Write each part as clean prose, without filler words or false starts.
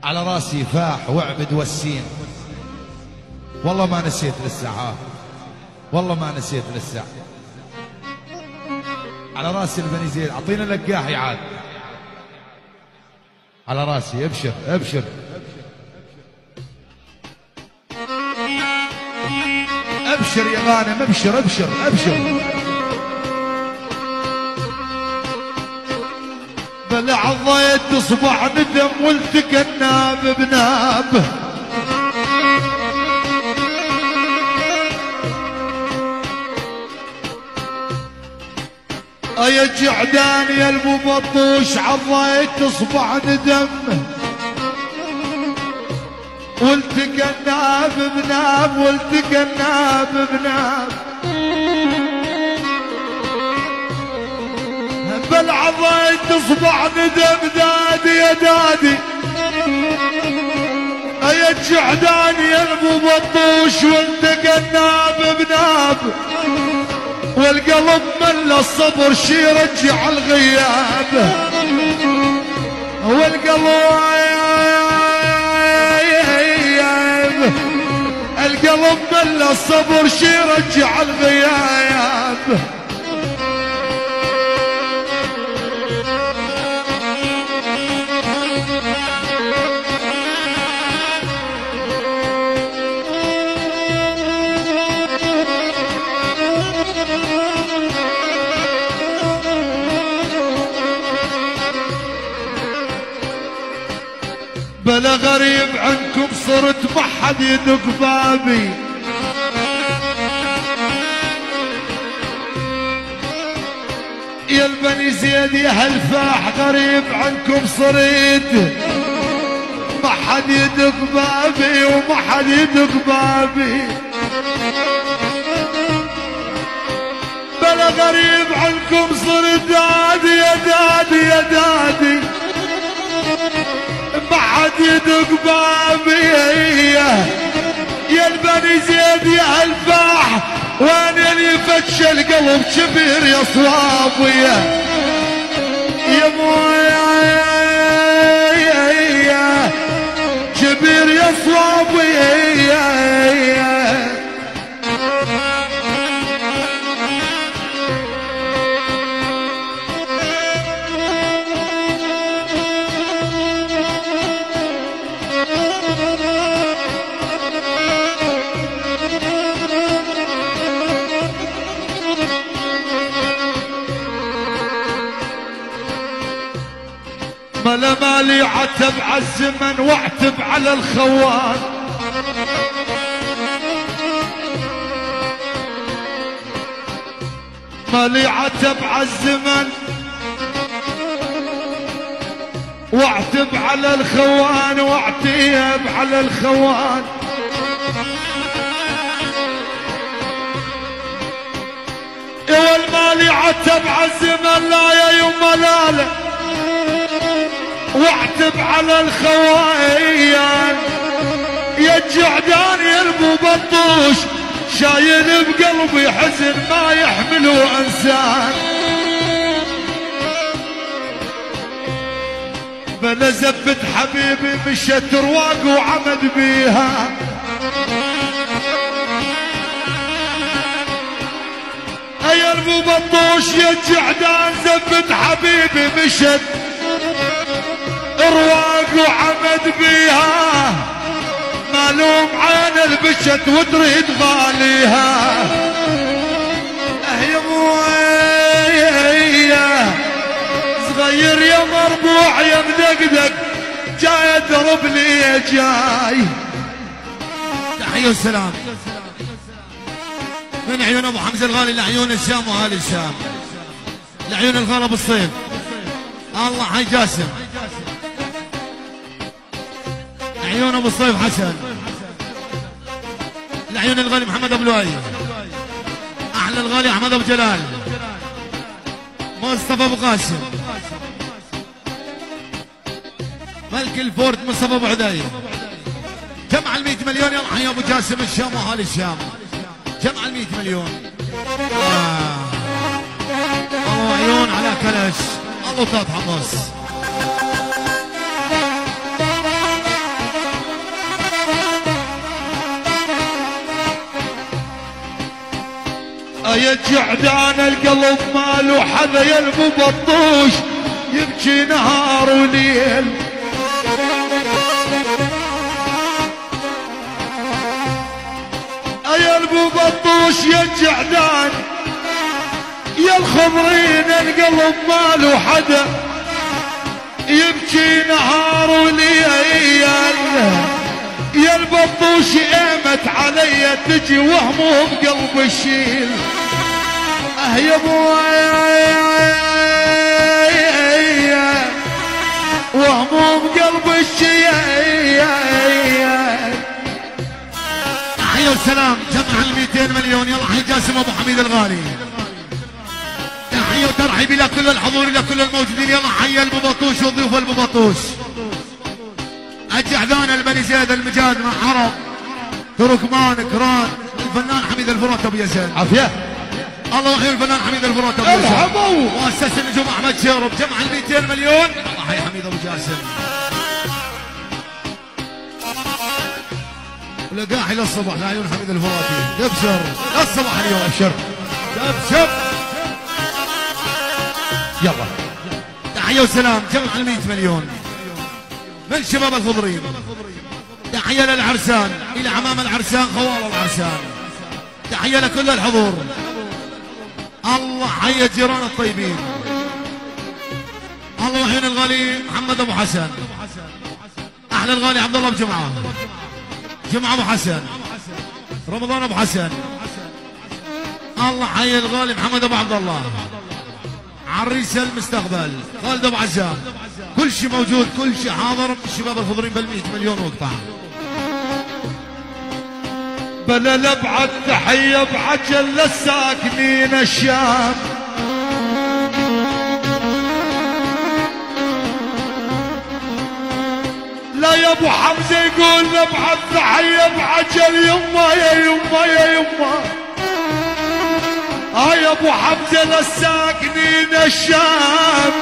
على راسي فاح وعبد والسين. والله ما نسيت للساعة، والله ما نسيت للساعة. على راسي البني زيد، اعطينا لقاح يا عاد. على راسي، ابشر ابشر. ابشر يا غانم، ابشر ابشر ابشر. بلع ضيت صبع ندم والتقى الناب بناب. يا جعدان يا المبطوش عضيت صبع ندم والتقى الناب بناب، والتقى الناب بناب. بل عضيت صبع ندم دادي يا دادي. يا جعدان يا المبطوش والتقى الناب بناب، والقلب مل الصبر شي يرجع الغياب. والقلب القلب مل الصبر شي يرجع الغياب. بلا غريب عنكم صرت ما حد يدق بابي. يا البني زيد يا هالفاح غريب عنكم صرت ما حد يدق بابي، وما حد يدق بابي. بلا غريب عنكم صرت دادي يا دادي يا دادي، ما حد يدق بابي. يا البني زيد يا هالفاح وين اللي فتش القلب كبير يا صوابي. يا مويا كبير يا صوابي. ملا مالي عتب عالزمن واعتب على الخوان. مالي عتب عالزمن واعتب على الخوان، واعتب على الخوان. يا المالي عتب عالزمن لا يا يما لا لا، واعتب على الخوايان. يا جعدان يا المبطوش شايل بقلبي حزن ما يحمله انسان. بلا زبت حبيبي مشت رواق وعمد بيها. يا المبطوش يا جعدان زبت حبيبي مشت رواق وعمد بيها. مالوم عين البشت وتريد غاليها. يا مويه صغير يا مربوع يا مدقدق جاي اضرب لي جاي. تحية والسلام من عيون ابو حمزه الغالي لعيون الشام واهالي الشام، لعيون الغالي ابو الصيف. الله حي جاسم، عيون ابو الصيف حسن، لعيون الغالي محمد ابو لؤي، احلى الغالي احمد ابو جلال، مصطفى ابو قاسم، ملك الفورد مصطفى ابو عدي. جمع ال 100 مليون. يلا حي ابو جاسم الشام واهالي الشام، جمع ال 100 مليون. الله عيون على كلش، الله طاط حمص. يا جعدان القلب ماله حذا يا المبطوش يبكي نهار وليل. يا المبطوش يا جعدان يا الخضرين القلب ماله حدا يبكي نهار وليل. يا البطوش قامت علي تجي وهموم قلب الشيل. يا وهموم قلب الشيل. تحية وسلام جمع ال200 مليون. يلا حي جاسم ابو حميد الغالي. تحية وترحيب الى كل الحضور الى كل الموجودين. يلا حي ابو بطوش وضيوف ابو بطوش. الجحذان البني زيد المجاد مع عرب تركمان كران. الفنان حميد الفرات ابو يزن. عافية. الله يخلي الفنان حميد الفرات ابو يزن. ارحبوا. مؤسس النجوم احمد شيرب جمع ال200 مليون. الله حي حميد ابو جاسم. ولقاحي للصبح لعيون حميد الفراتي. ابشر للصبح اليوم. ابشر ابشر. يلا تحية وسلام جمع ال100 مليون من شباب الخضرين. تحية للعرسان إلى عمام العرسان خوال العرسان. تحية لكل الحضور. الله حي الجيران الطيبين. الله يحيي الغالي محمد أبو حسن. أحلى الغالي عبد الله بجمعة. جمعة أبو حسن. رمضان أبو حسن. الله حي الغالي محمد أبو عبد الله. عريس المستقبل خالد ابو عزام. كل شيء موجود كل شيء حاضر. الشباب الخضرين بال100 مليون وقطع. بلا لبعد تحية بعجل للساكنين الشام. لا يا ابو حمزة يقول نبعث تحية بعجل يما يا يما يا يما. يا ابو حمزة للساكنين الشام.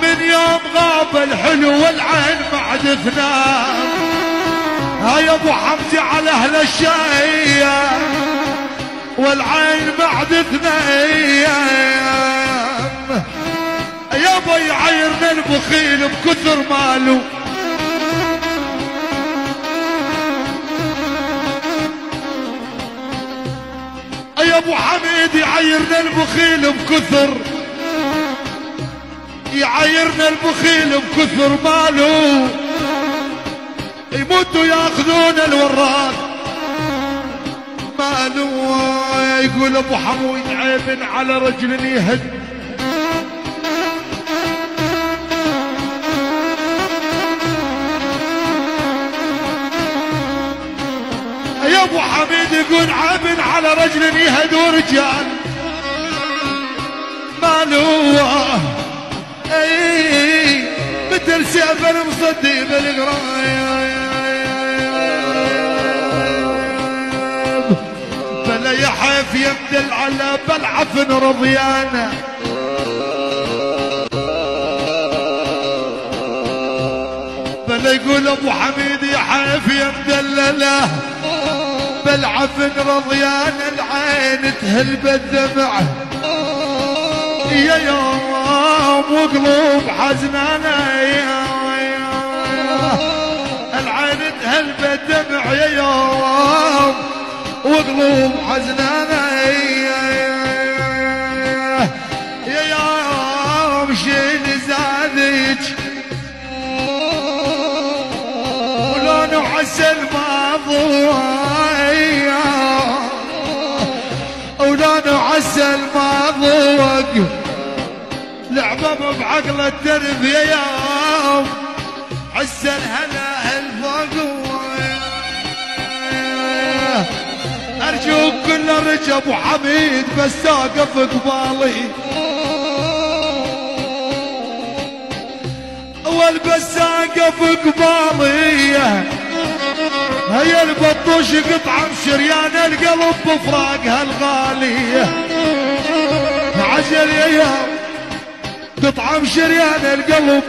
من يوم غاب الحلو والعين ما عاد تنام. يا ابو حمزة على اهل الشام والعين ما عاد تنام. يابا يعيرنا البخيل بكثر ماله. يا ابو حميد يعيرنا البخيل بكثر. يعيرنا البخيل بكثر ماله. يموتوا ياخذون الوراث ماله. يقول ابو حميد عيب على رجل يهد. يا ابو حميد يقول عيب على رجل يهد ورجال ماله. اي مثل سيف المصدي بالقرايب. بلا يحف يمدل على بالعفن رضيانه. بلا يقول ابو حميد يحف يمدل له بالعفن رضيان. العين تهل بالدمع يا يوم وقلوب حزنانه. العين تهل بالدمع يا يوم وقلوب حزنانه. يا يوم شيل زادك ولونه عسل ما ضوى. ولونه عسل ما ضوق. لعبه بعقل الدرب يا يوم عسل هلا الفوق. ارجوك كل رجب ابو حميد بس توقف قبالي. والبس توقف قبالي. هيا البطوش قطعة شريان القلب بفراقها الغالية. عجل يا يوم قطعة شريان القلب